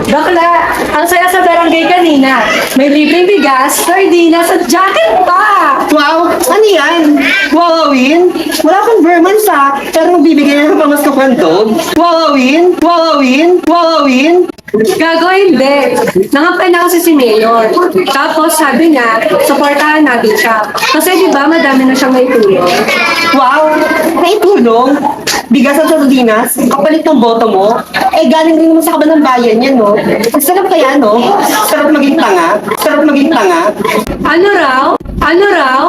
Bakla, ang saya sa barangay kanina. May libreng bigas, sardinas at jacket pa! Wow! Ano yan? Wawawin? Wala akong Berman sa, pero bibigyan niya ng pamasko kwento. Wawawin? Wawawin? Wawawin? Gago, hindi. Nangampay na kasi si Mayor. Tapos sabi niya, supportahan natin siya. Kasi di ba madami na siyang maitulong. Wow! Naitulong? Bigas at sardinas? Kapalit ng boto mo? Eh, galing rin naman sa kaban ng bayan yan, no? Ang sarap kaya, no? Sarap maging tanga? Sarap maging tanga? Ano raw? Ano raw?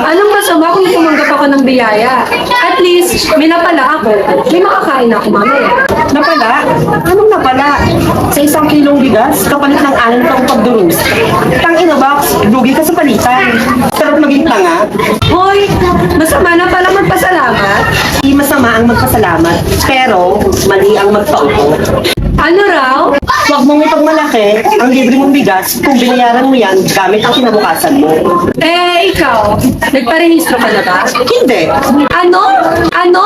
Anong masama kung tumanggap ako ng biyaya? At least, may napala ako. May makakain ako mamaya. Napala? Anong napala? Sa 1 kilong bigas, kapalit ng 6 taong pagdurus. Tangina ba? Lugi ka sa palitan. Sarap maging tanga? Hoy, masama na pala magpasalamat. Di masama ang magpasalamat, pero mali ang magtaupo. Ano raw? Huwag mong itong malaki ang libre mong bigas kung binayaran mo yan gamit ang kinabukasan mo. Eh, ikaw, nagparehistro ka na ba? Hindi. Ano? Ano?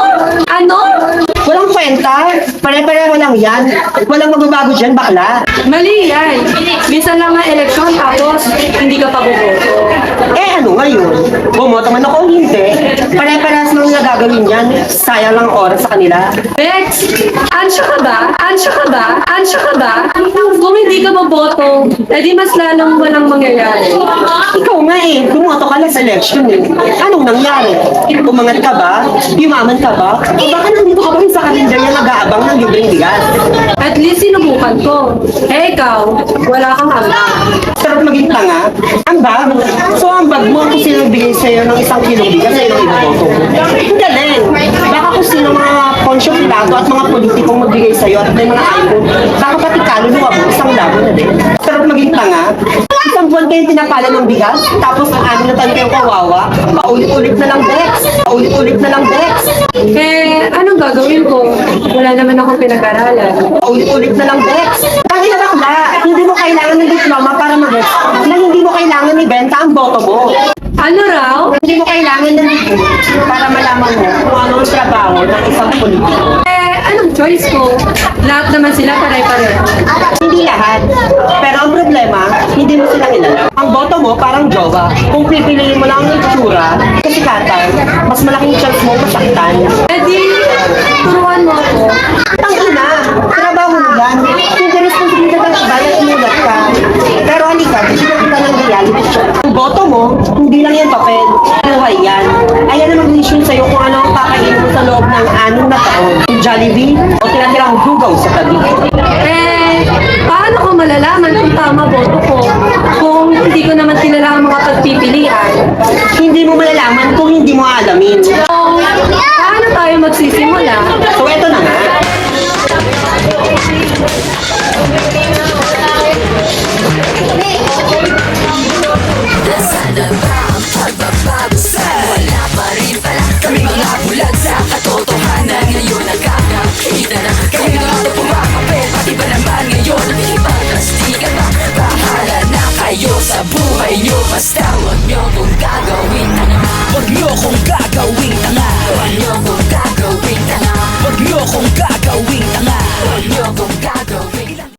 Ano? Walang kwenta. Pare-pareho lang yan. Walang magbabago dyan, bakla. Mali yan. Minsan lang ang eleksyon tapos hindi ka pa boboto. Eh ano ngayon? Bumoto man ako o hindi. Pare-parehas lang nga gagawin yan. Sayang lang oras sa kanila. Bex, ansya ka ba? Ansya ka ba? Ansya ka ba? Kung hindi ka boboto, edi mas lalong walang mangyayari. Ikaw nga eh, bumoto ka lang sa election eh. Anong nangyari? Umangat ka ba? Yumaman ka ba? O baka nandito ka pa rin sa kalendarya nag-aabang ng libreng bigas? At least sinubukan ko. Eh ikaw, wala kang hanggang. Sarap maging tanga? Ang bag? So ang bag mo kung sino bigay sa'yo ng 1 kilong bigas sa ilang iboboto mo? Ang galing! Baka kung sino mga Poncio Pilato at mga politikong magbigay sa'yo at may mga iPhone, baka pati kaluluwa mo isang labo na din. Sarap maging tanga? Isang buwan kayong pinapala ng bigas, tapos ang 6 na taon kayong kawawa, paulit-ulit na lang Dex! Paulit-ulit na lang Dex! Eh, anong gagawin ko? Wala naman akong pinag-aralan. Paulit-ulit na lang Dex! Tangina bakla! Hindi mo kailangan ng diploma para mag-Dex na hindi mo kailangan ibenta ang boto mo. Ano raw? Hindi mo kailangan ng degree para malaman mo kung ano ang trabaho ng isang politiko. Eh, anong choice ko? Lahat naman sila pare-pareho. Hindi lahat. Pero ang problema, hindi mo sila kilala. Ang boto mo parang jowa. Kung pipiliin mo lang ang itsura, kasikatan, mas malaking chance mo masaktan. Eh di, turuan mo ako. Tangina, trabaho mo yan. Hindi responsibilidad ng iba na inulat ka. Pero halika, bigyan kita ng reality check. Ang boto mo, hindi lang yan papel. Buhay yan. Ayan ang mag-mission sa'yo kung ano ang kakainin mo sa loob ng 6 na taon. Kung Jollibee o tinatirang hugaw sa tabi. Eh, paano ko malalaman kung tama boto ko? Kung hindi ko naman kilala ang mga pagpipilian? Hindi mo malalaman kung hindi mo aalamin. Kung paano tayo magsisimula? So eto na nga. Sana ba ang pagbabagusan? Wala pa rin pala kami mga bulag sa katotohanan. Ngayon nagkakakita na kami na ito pumapapel. Pati ba naman ngayon ipaplastikan ba? Bahala na kayo sa buhay nyo. Basta huwag nyo kong gagawin tanga. Huwag nyo kong gagawin tanga. Huwag nyo kong gagawin tanga. Huwag nyo kong gagawin